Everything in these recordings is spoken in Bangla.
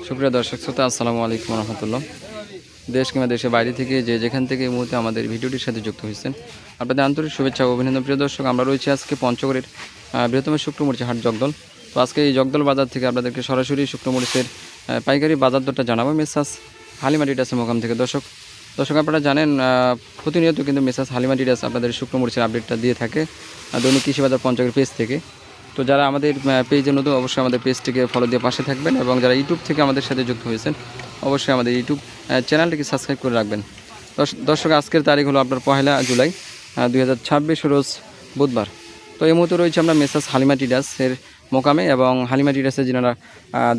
সুপ্রিয় দর্শক শ্রোতা, আসসালামু আলাইকুম রহমতুল্লাহ। দেশ কিংবা দেশের বাইরে থেকে যে যেখান থেকে এই মুহূর্তে আমাদের ভিডিওটির সাথে যুক্ত হয়েছেন, আপনাদের আন্তরিক শুভেচ্ছা ও অভিনন্দন। প্রিয় দর্শক, আমরা রয়েছি আজকে পঞ্চগড়ের বৃহত্তম শুকনো মরিচের হাট জগদল। তো আজকে এই জগদল বাজার থেকে আপনাদেরকে সরাসরি শুকনো মরিচের পাইকারি বাজার দরটা জানাবো মেসাস হালিমা ট্রেডার্সের মোকাম থেকে। দর্শক আপনারা জানেন প্রতিনিয়ত কিন্তু মেসাস হালিমা ট্রেডার্স আপনাদের শুকনো মরিচের আপডেটটা দিয়ে থাকে দৈনিক কৃষি বাজার পঞ্চগড় পেজ থেকে। তো যারা আমাদের পেজে নতুন, অবশ্যই আমাদের পেজটিকে ফলো দিয়ে পাশে থাকবেন, এবং যারা ইউটিউব থেকে আমাদের সাথে যুক্ত হয়েছেন অবশ্যই আমাদের ইউটিউব চ্যানেলটিকে সাবস্ক্রাইব করে রাখবেন। দর্শক, আজকের তারিখ হলো আপনার 1 জুলাই 2026, রোজ বুধবার। তো এই মুহূর্তে রয়েছে আমরা মেসাস হালিমা ট্রেডার্সের মোকামে, এবং হালিমা ট্রেডার্সের যিনারা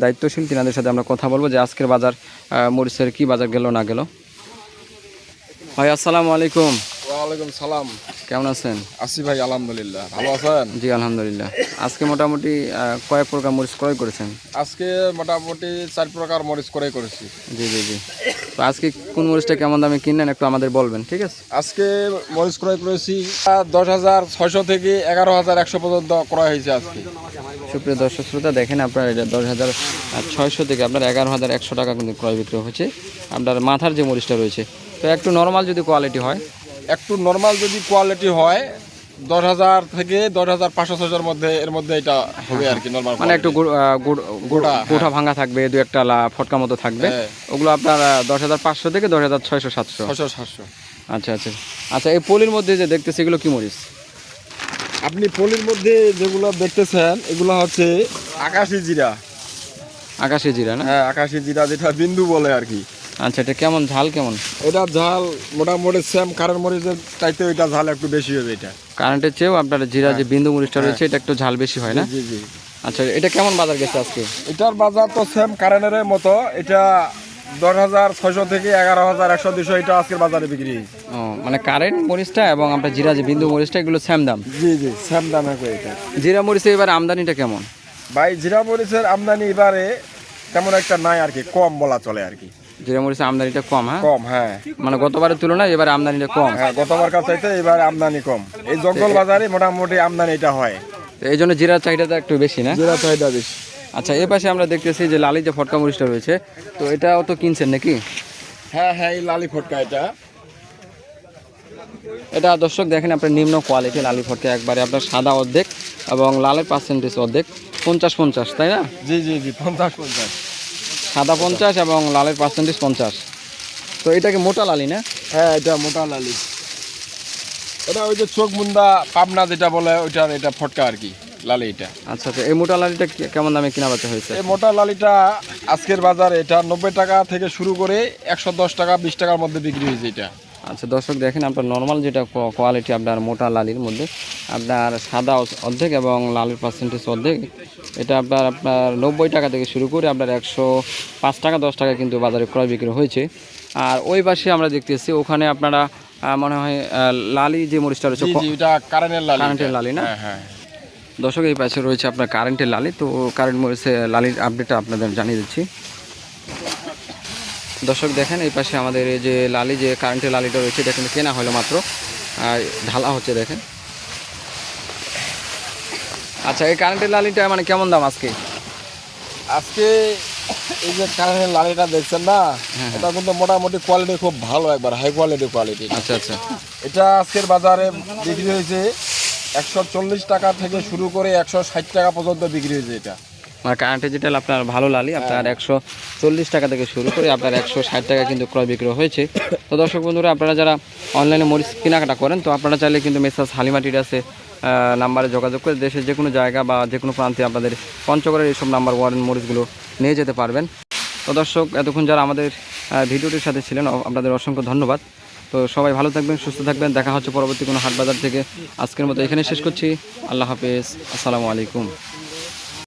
দায়িত্বশীল তিনাদের সাথে আমরা কথা বলবো যে আজকের বাজার মরিচের কী বাজার গেল না গেল। ভাই আসসালামু আলাইকুম। ওয়ালাইকুম সালাম। কেমন আছেন? আসি ভাই, আলহামদুলিল্লাহ। ভালো আছেন? জি আলহামদুলিল্লাহ। আজকে মোটামুটি কয়েক প্রকার মরিচ ক্রয় করেছেন? আজকে মোটামুটি 4 প্রকার মরিচ ক্রয় করেছি। জি জি জি। তো আজকে কোন মরিচটা কেমন দামে কিনলেন একটু আমাদের বলবেন, ঠিক আছে? আজকে মরিচ ক্রয় করেছি 10,600 থেকে 11,100 পর্যন্ত ক্রয় হয়েছে আজকে। সুপ্রিয় দর্শক শ্রোতা, দেখেন আপনার এটা 10,600 থেকে আপনার 11,100 টাকা কিন্তু ক্রয় বিক্রয় হচ্ছে আপনার মাথার যে মরিচটা রয়েছে। তো একটু নর্মাল যদি কোয়ালিটি হয়, একটু নর্মাল যদি কোয়ালিটি হয় 10,000 থেকে 10,500-6,000 মধ্যে, এর মধ্যে এটা হবে আর কি। নর্মাল মানে একটু গোটা ভাঙা থাকবে, দু একটা ফটকা মতো থাকবে, ওগুলো আপনার 10,500 থেকে 10,600-700। আচ্ছা আচ্ছা আচ্ছা। এই পলির মধ্যে যে দেখতেছি এগুলো কি মরিচ? আপনি পলির মধ্যে যেগুলো দেখতেছেন এগুলো হচ্ছে আকাশি জিরা। আকাশি জিরা না? হ্যাঁ, আকাশি জিরা, যেটা বিন্দু বলে আর কি। আচ্ছা, এটা কেমন ঝাল কেমন? এটা ঝাল মোটামুটি সেম কারেন্ট মরিচের চাইতে এটা ঝাল একটু বেশি হবে। এটা কারেন্টের চেয়েও আপনার জিরা যে বিন্দু মরিচটা রয়েছে এটা একটু ঝাল বেশি হয় না? জি জি। আচ্ছা, এটা কেমন বাজার গেছে আজকে? এটার বাজার তো সেম কারেন্টের মতো। এটা 10,600 থেকে 11,100, 200 এটা আজকের বাজারে বিক্রি হয়েছে। ও, মানে কারেন্ট মরিচটা এবং আপনার জিরা যে বিন্দু মরিচটা এগুলো সেম দাম? জি জি, সেম দামে এটা। জিরা মরিচের এবার আমদানিটা কেমন? ভাই, জিরা মরিচের আমদানি এবারে তেমন একটা নাই আর কি, কম বলা চলে আর কি। জিরা মরিচের আমদানিটা কম? হ্যাঁ, কম। হ্যাঁ, মানে গতবারের তুলনায় এবার আমদানিটা কম? হ্যাঁ, গতবার চাইতে এবার আমদানি কম। এই জঙ্গল বাজারে মোটামুটি আমদানি এটা হয়, এই জন্য জিরার চাহিদাটা একটু বেশি না? জিরা চাহিদা বেশি। আচ্ছা, এই পাশে আমরা দেখতেছি যে লালি যে ফটকা মরিচটা রয়েছে, তো এটাও তো কিনছেন নাকি? হ্যাঁ হ্যাঁ, এই লালি ফটকা এটা দর্শক দেখেন আপনার নিম্ন কোয়ালিটি লালি ফটকা, একবারে আপনার সাদা অর্ধেক এবং লালের পার্সেন্টেজ অর্ধেক, 50-50, তাই না? জি জি জি, 50-50। সাদা 50 এবং লালের পার্সেন্টেজ 50। তো এটাকে মোটা লালি না? হ্যাঁ, এটা মোটা লালি। এটা ওই যে চোখ মুন্দা পাবনা যেটা বলে ওইটার এটা ফটকা আর কি, লালি এটা। আচ্ছা আচ্ছা। এই মোটা লালিটা কেমন দামে কেনা বেচা হয়েছে? এই মোটা লালিটা আজকের বাজারে এটা 90 টাকা থেকে শুরু করে 110 টাকা 20 টাকার মধ্যে বিক্রি হয়েছে এটা। আচ্ছা দর্শক দেখেন আপনার নর্মাল যেটা কোয়ালিটি আপনার মোটা লালির মধ্যে আপনার সাদা অর্ধেক এবং লালের পার্সেন্টেজ অর্ধেক, এটা আপনার 90 টাকা থেকে শুরু করে আপনার 105 টাকা 10 টাকা কিন্তু বাজারে ক্রয় বিক্রি হয়েছে। আর ওই পাশে আমরা দেখতেছি ওখানে আপনারা মনে হয় লালি যে মরিচটা রয়েছে কারেন্টের লালি না? হ্যাঁ। দর্শক এই পাশে রয়েছে আপনার কারেন্টের লালি। তো কারেন্ট মরিচের লালির আপডেটটা আপনাদের জানিয়ে দিচ্ছি। দর্শক দেখেন এই পাশে আমাদের এই যে লালি যে কারেন্টের লালিটা রয়েছে এটা কিন্তু কেনা হলো মাত্র, ঢালা হচ্ছে দেখেন। আচ্ছা, এই কারেন্টের লালিটা মানে কেমন দাম আজকে? আজকে এই যে কারেন্টের লালিটা দেখছেন না, এটা কিন্তু মোটামুটি কোয়ালিটি খুব ভালো, একবার হাই কোয়ালিটি। আচ্ছা আচ্ছা। এটা আজকের বাজারে বিক্রি হয়েছে 140 টাকা থেকে শুরু করে 160 টাকা পর্যন্ত বিক্রি হয়েছে এটা। মানে কারেন্টের যেটা আপনার ভালো লালি আপনার 140 টাকা থেকে শুরু করে আপনার 160 টাকা কিন্তু ক্রয় বিক্রয় হয়েছে। তো দর্শক বন্ধুরা, আপনারা যারা অনলাইনে মরিচ কেনাকাটা করেন তো আপনারা চাইলে কিন্তু মেসাস হালিমা ট্রেডার্সে নাম্বারে যোগাযোগ করে দেশের যে কোনো জায়গা বা যে কোনো প্রান্তে আপনাদের পঞ্চগড়ের এইসব নাম্বার 1 মরিচগুলো নিয়ে যেতে পারবেন। তো দর্শক, এতক্ষণ যারা আমাদের ভিডিওটির সাথে ছিলেন আপনাদের অসংখ্য ধন্যবাদ। তো সবাই ভালো থাকবেন, সুস্থ থাকবেন। দেখা হচ্ছে পরবর্তী কোনো হাট বাজার থেকে। আজকের মতো এখানে শেষ করছি। আল্লাহ হাফেজ, আসসালামু আলাইকুম।